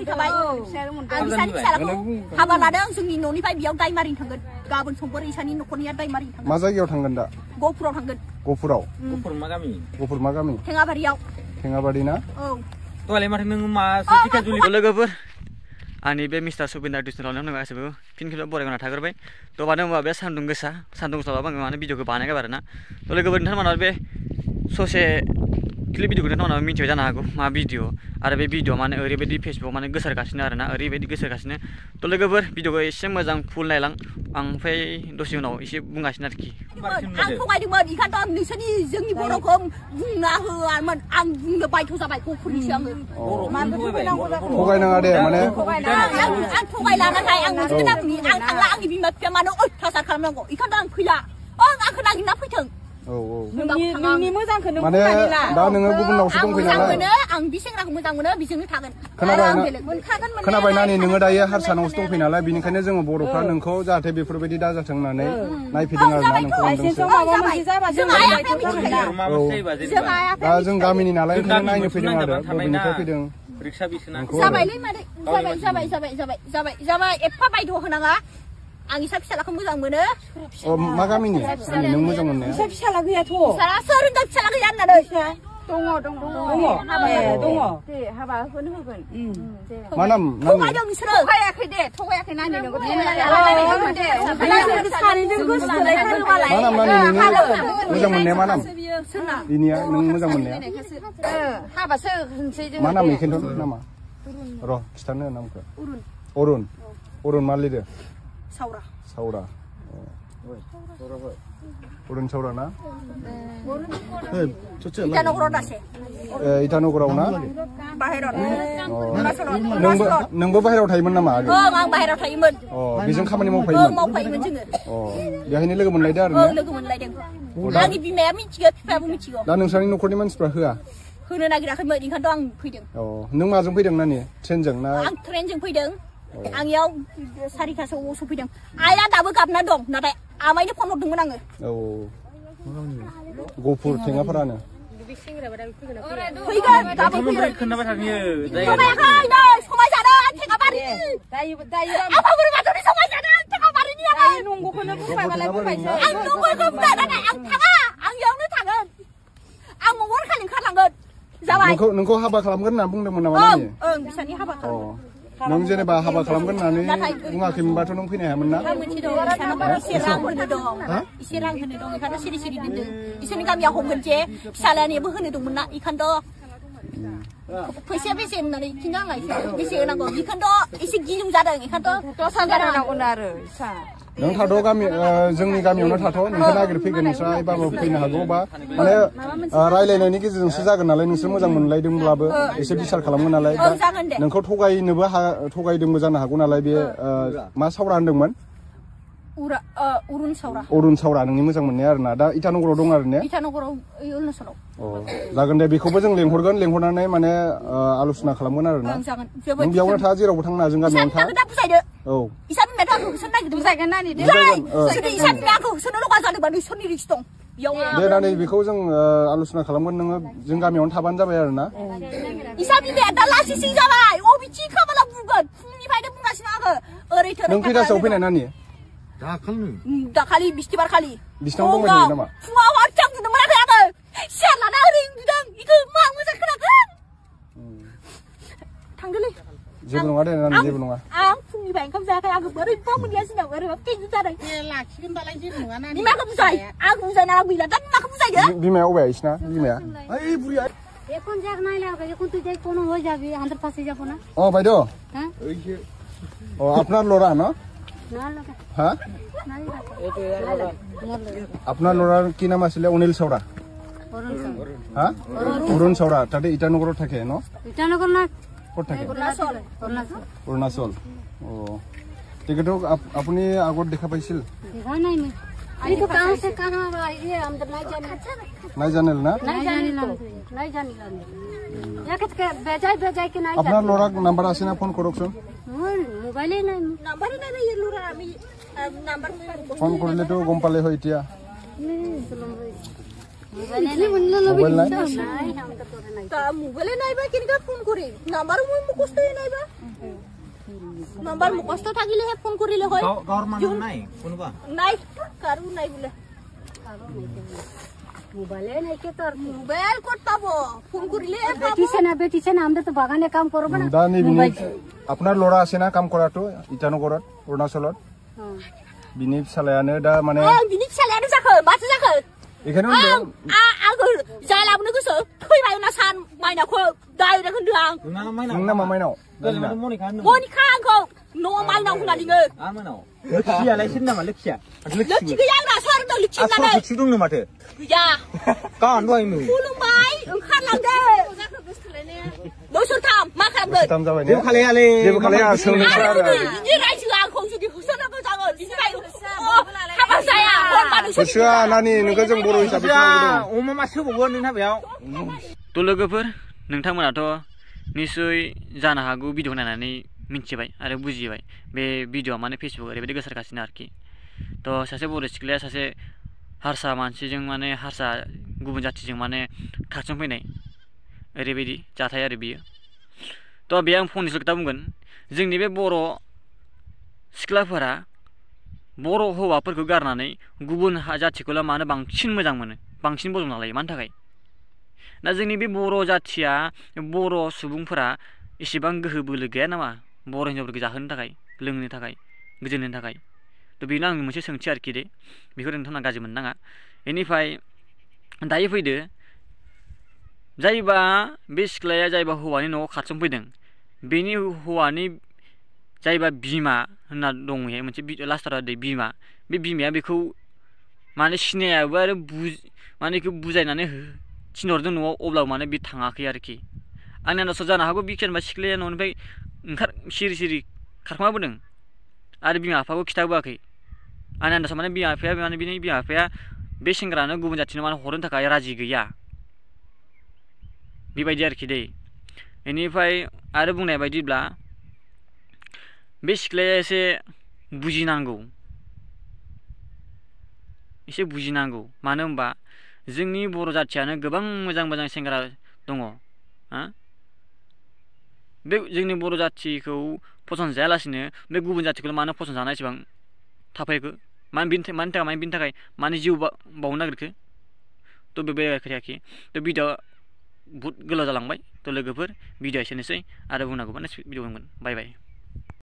फैखाबाय आं इसानि फिसालाखौ हाबा लादों जोंनि न'निफ्राय बेयाव दायमारिनो थांगोन गाबोन समफोर इसानि न'खरनिया दायमारिनो थांगोन मा जायगायाव थांगोन दा गहपुराव थांगोन गहपुराव गहपुर मा गामि थेङाबारि ना औ तोलाय माथो नों मा टिका जुलि लोगोफोर आंनि बे मिस्टार सुबिन्दार डिस्ट्रिक्टआवनो नों गासिबो फिन खेबसेबाव बरायगावना थाग्रोबाय थ' मानो होनबा बे सान्दुं गोसाबाबो आङो माने भिडिअखौ बानायगोन आरो ना थ' लोगोफोर नोंथांमोना बे ससे क्लिप भिडिअखौ नोंथांमोना मिथिबाय जानो हागौ मा भिडिअ आरो बे भिडिअ माने ओरैबायदि फेसबुकआव माने गोसारगासिनो आरो ना ओरैबायदि गोसारगासिनो थ' लोगोफोर भिडिअखौ एसे मोजां फुल नायलां आं ओमफ्राय दसे उनाव एसे बुंगासिनो आरोखि आं थगायदोंमोन इखायनोथ' आं नोंसोरनि जोंनि बर'खौ बुंना होआमोन आं बुंनो बायथ' जाबाय गहपुरनिसो आङो थगायनाङा दे माने आं थगायला नाथाय आं मोनसे खोथा बुंनि आं थांला आंनि बिमा बिफाया मानो अयथासार खालामनांगौ इखायनोथ' आं फैला आंखौ नागिरना फैथों नोंनि मोजांखौनो माने दा नोङो गुबुनावसो दंफैयो नालाय आं बि सेंग्राखौ मोजां मोनो बिजोंनो थागोन खोनाबाय नानि नोङो दायो हारसानावसो दंफैयो नालाय बेनिखायनो जोङो बर'फ्रा नोंखौ जाहाथे बेफोरबायदि दाजाथों होननानै नायफैदों आरो ना नोंखौ दा जों गामिनि नालाय ओंखायनो नायनो फैदों आरो बबेनिफ्राय फैदों जाबायलै मादै जाबाय एफा बायद' होनाङा आं इसा फिसालाखौ मोजां मोनो मा गामिनि नों मोजां मोननाया फिसाला गैयाथ' सोर होनदों फिसाला गैया होननानै दङ हाबा होगोन मा नाम थगायदों नोंसोरो थगायाखै नानि मा नाम नानि नोंनि मोजां मोननाया मा नाम बिनिया नों मोजां मोननाया हाबासो होनसै मा नाम बेखौनोथ' नामा र' खिथानो नामखौ अरुन मा लिरो सावरा अरुन सावरा ना इटानगराव ना नोंबो बाहेरायाव थायोमोन नामा आं बाहेरायाव थायोमोन बेजों खामानि मावफायोमोन जोङो बेहायनो लोगो मोनलायदों आरो लोगो मोनलायदों आंनि बिमाया मिथिगौ बिफायाबो मिथिगौ दा नोंस्रानि न'खरनि मानसिफ्रा होआ होनो नागिराखैमोन ओंखायनोथ' आं फैदों नों माजों फैदों नानि ट्रेनजों ना आं ट्रेनजों फैदों आंनियाव 4:00 सफैदों आइया दाबो गाबना दं नाथाय आमाइनो फन हरदोंमोन आङो गहपुर थेङाफारानो फैगोन दाबो फैगोन समायाखै नै समाय जादों थेङाबारिनि आफा बोराइ बाथौनि समाय जादों थेङाबारिनि नंगौखौनो बुंबायबालाय बुंबायसो आं नंगौखौ बुंबाय नाथाय आं थाङा आं इयावनो थागोन आं मंगलखालि ओंखारलांगोन जाबाय नोंखौ हाबा खालामगोन होनना बुंदोंमोन नामा ओं बिसानि हाबा खालामगोन नों जेनेबा हाबा खालामगोन होननानै बुङाखैमोनबाथ' नों फैनो हायामोन ना एसे रां होनो दं बेखायनो सिरि दोनदों बिसोरनि गामियाव हमगोन जे फिसालानिबो होनो दंमोन ना बेखायनोथ' फैसाया बेसे होननानै खिन्थु आंहा बेसे होनांगौ बेखायनोथ' एसे गिलुं जादों बेखायनोथ' 10,000 होनांगौ आरो नों थाथ' जोंनि गामियावनो थाथ' नोंखौ नागिरफैगोन नोंस्राबाबो फैनो हागौ बा माने रायलायनायनि गेजेरजोंसो जागोन नालाय नोंसोर मोजां मोनलायदोंब्लाबो एसे बिसार खालामगोन नालाय नोंखौ थगायदोंबो जानो हागौ नालाय बे मा सावरा होनदोंमोन अरुन सावरा नोंनि मोजां मोननाया आरोना दा इटानगराव दं आरो ने जागोन दे बेखौबो जों लेंहरनानै माने आल'सना खालामगोन आरोना नों बेयावनो था जेरावबो थांनो जों गामियावनो था दे नानि बेखौ जों आल'सना खालामगोन नोङो जों गामियावनो थाबानो जाबाय आरोना नों खैथासोआव फैनाय नानि दाखालि बिस्थिबार खालि बिसिनाव दंबाय नामा फुङाव आथिं बुनो मोनाखै आङो सियार लाना ओरै उन्दुदों इखौ मा मोजां खोनागोन थांदोलै जेबो नङा दे नानि जेबो नङा आं फुंनिफ्राय ओंखाम जायाखै आङो बोरैबा मोनगासिनो दं ओरैबा पेन्ट जादों लाखिगोन दालाय जेबो नङा नानि बिमाखौ बुजाय आं बुजायना आं गैला दा बिमाखौ बुजायदो बिमाया अबे इसिना बिमाया ओइ बुरिया এখন যাক নাই লাগে এখন তুই যাই কোন হয়ে যাবি আমাদের পাশে যাব না বাইদ হ্যাঁ আপনার লড়া না না লাগা হ্যাঁ আপনার লড়ার কি নাম আছিল অনিল সাউরা হ্যাঁ অরুণ সাউরা তাতে ইটানগৰত থাকে ন ইটানগৰ না ক'ত থাকে অৰুণাচল টিকেটক আপুনি আগত দেখা পাইছিল দেখা নাই মই আমি তো कहां से कहां ये हम तो নাই জানেল না নাই জানি याकत के बेजाय के নাই আপনার লড়াক নাম্বার আছে না ফোন করকছন মোবাইলে নাই নাম্বারে নাই এই লড়া আমি নাম্বার ফোন করলে তো গম পালে হয় এতিয়া মোবাইল নাই তা মোবাইলে নাইবা কেনেকা ফোন কৰি নাম্বাৰ মই মুখস্থই নাইবা নাম্বাৰ মুখস্থ থাকিলেহে ফোন কৰিলে হয় গাঁৱৰ মানুহ নাই কোনোবা নাই কাৰো নাই বোলে মোবাইলে নাই কে তোর মোবাইল ক'ত পাব ফোন কৰিলে বেটি সে না আমরা তো বাগানে কাম করব না দানি বিনি আপোনাৰ ল'ৰা আছে না কাম কৰাটো ইটানগৰত অৰুণাচলত বিনি চালায়াनो दा माने बिनि फिसालायानो जाखो बाथो जाखो एखाने आंखौ जाय लाबोनो गोसो फैबाय ना सान माइनावखौ दाइरेक्ट होनदों आं नोंना मा माइनाव मनिखा आंखौ न' माइनाव होननानैनो लोखियालाय सोर नामा लोखिया लोखि गैया आंना सोर होनदों लोखि होननानै लोखि दंनो माथो गैया कान दहायनो खुलुमबाय ओंखारलांदो बोसोरथाम मा खालामगोन दाम जाबाय जेबो खालायालै जेबो खालाया सोंनोसो आरो बिदि रायजोआ आंखौ जुदि होसोनोबो जागोन बिदि रायजो हाबा जाया हरबानो गोसोआ नानि नोंखौ जों बर' हिसाबै खोनाबोदों अमा मा सोबावगोन नों हाबायाव तो लोगोफोर नोंथांमोनाथ' निस्सय जानो हागौ भिडिअ नायनानै मिथिबाय आरो बुजिबाय बे भिडिअआ माने फेसबुक ओरैबायदि गोसारगासिनो आरोखि तो सासे बर' सिख्लाया सासे हारसा मानसिजों माने हारसा गुबुन जाथिजों माने खारसनफैनाय ओरैबायदि जाथाय आरो बियो तो बे आं फंनैसो खोथा बुंगोन जोंनि बे बर' सिख्लाफोरा बर' हौवाफोरखौ गारनानै गुबुन जाथिखौल' मानो बांसिन मोजां मोनो बांसिन बजबना लायो मानि थाखाय दा जोंनि बे बर' जाथिया बर' सुबुंफोरा एसेबां गोहो बोलो गैया नामा बर' हिन्जावफोरखौ जाहोनो थाखाय लोंनो थाखाय गोजोन होनो थाखाय तो बेनो आंनि मोनसे सोंथि आरोखि दे बेखौ नोंथांमोना गाज्रि मोननाङा बेनिफ्राय दायो फैदो जायबा बे सिख्लाया जायबा हौवानि न'आव खारसनफैदों बेनि हौवानि जायबा बिमा होनना दङ मोनसे लास्टाराव बिमा बे बिमाया बेखौ माने सिनायाबो आरो माने बेखौ बुजायनानै थिनहरदों न'आव अब्लाबो माने बे थाङाखै आरोखि आंनि आन्दासाव जानो हागौ बे जेनेबा सिख्लाया न'निफ्राय सिरि सिरि खारखोमाबोदों आरो बिमा बिफाखौ खिथाबोआखै आंनि आन्दासाव माने बिमा बिफाया माने बिनि बिमा बिफाया बे सेंग्रानो गुबुन जाथिनो माने हरनो थाखाय राजि गैया बेबायदि आरोखि दै बेनिफ्राय आरो बुंनाय बायदिब्ला बे सिख्लाया एसे बुजिनांगौ मानो होनबा जोंनि बर' जाथियानो गोबां मोजां मोजां सेंग्रा दङ बे जोंनि बर' जाथिखौ फसन जायालासिनो बे गुबुन जाथिखौल' मानो फसन जानाय एसेबां थाफायखो मानि थाखाय माने जिउ बावनो नागिरखो तो बे खोथायाखि तो भिडिअ बहुत गोलाव जालांबाय तो लोगोफोर भिडिअ एसेनोसै आरो बुंनांगौबा नेक्स्ट भिडिअ मोनगोन बाय बाय